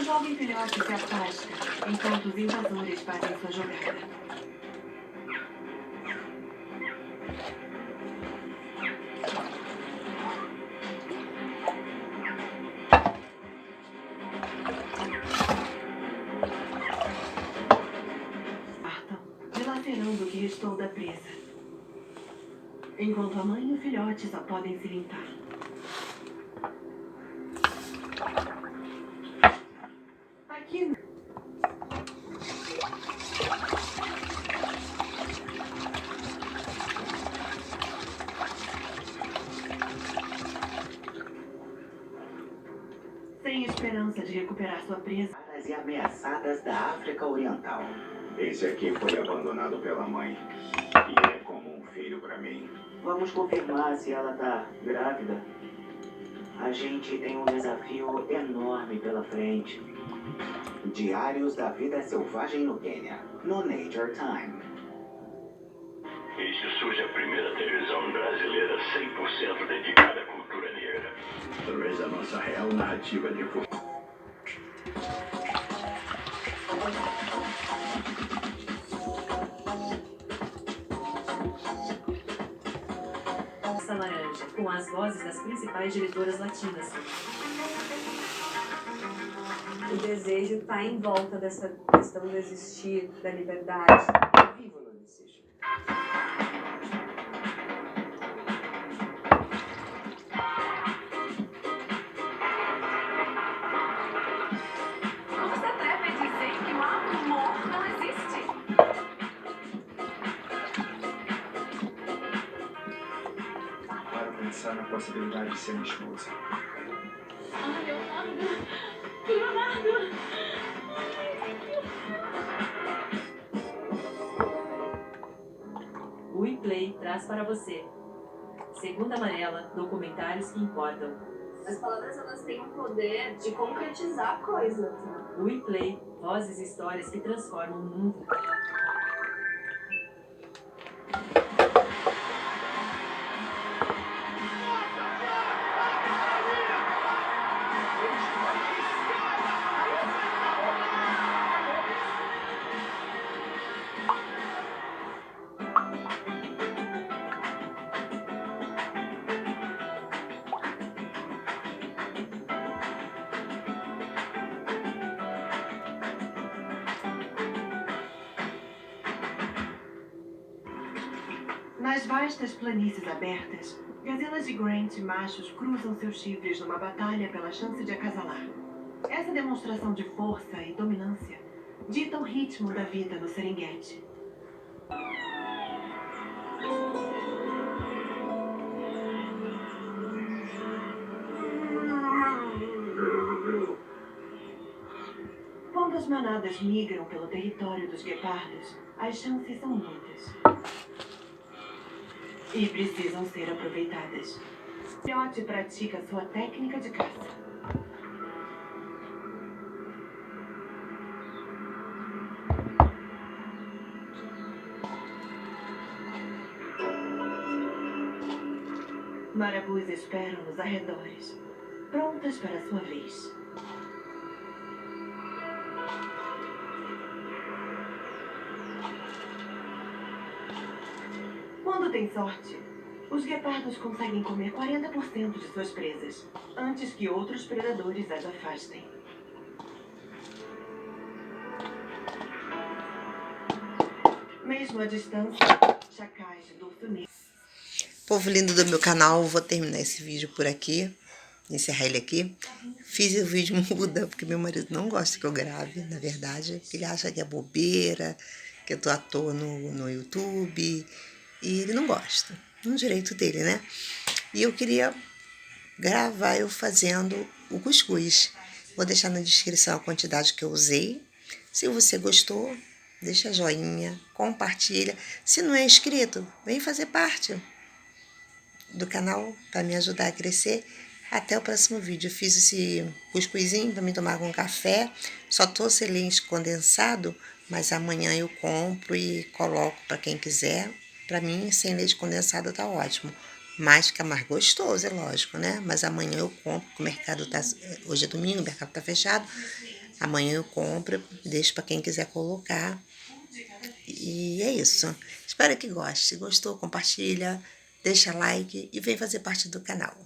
jovem filhote se afasta, enquanto os invasores fazem sua jogada. Dilacerando o que restou da presa. Enquanto a mãe e o filhote só podem se limpar. Aqui. Sem esperança de recuperar sua presa. E ameaçadas da África Oriental. Esse aqui foi abandonado pela mãe. E é como um filho para mim. Vamos confirmar se ela tá grávida. A gente tem um desafio enorme pela frente. Diários da Vida Selvagem no Quênia, no Nature Time. Isso surge a primeira televisão brasileira 100% dedicada à cultura negra. Talvez a nossa real narrativa de futuro. Laranja, com as vozes das principais diretoras latinas. O desejo está em volta dessa questão de existir, da liberdade. Eu vivo no desejo. Como se atreve a dizer que o amor não existe? Para pensar na possibilidade de ser minha esposa. Ai, Leonardo! Leonardo! O WePlay traz para você Segunda Amarela, documentários que importam. As palavras, elas têm o poder de concretizar coisas, né? O WePlay, vozes e histórias que transformam o mundo. Nas vastas planícies abertas, gazelas de Grant machos cruzam seus chifres numa batalha pela chance de acasalar. Essa demonstração de força e dominância dita o ritmo da vida no Serengeti. Quando as manadas migram pelo território dos guepardos, as chances são muitas. E precisam ser aproveitadas. O filhote pratica sua técnica de caça. Marabus esperam nos arredores, prontas para sua vez. Quando tem sorte, os guepardos conseguem comer 40% de suas presas, antes que outros predadores as afastem. Mesmo à distância, chacais de dorso negro. Povo lindo do meu canal, vou terminar esse vídeo por aqui, encerrar ele aqui. Fiz o vídeo muda, porque meu marido não gosta que eu grave, na verdade. Ele acha que é bobeira, que eu tô à toa no YouTube, e ele não gosta. É um direito dele, né? E eu queria gravar eu fazendo o cuscuz. Vou deixar na descrição a quantidade que eu usei. Se você gostou, deixa joinha, compartilha. Se não é inscrito, vem fazer parte do canal para me ajudar a crescer. Até o próximo vídeo. Eu fiz esse cuscuzinho para me tomar com café. Só trouxe leite condensado, mas amanhã eu compro e coloco para quem quiser. Para mim, sem leite condensado tá ótimo. Mas fica mais gostoso, é lógico, né? Mas amanhã eu compro, porque o mercado tá... Hoje é domingo, o mercado tá fechado. Amanhã eu compro, deixo para quem quiser colocar. E é isso. Espero que goste. Se gostou, compartilha, deixa like e vem fazer parte do canal.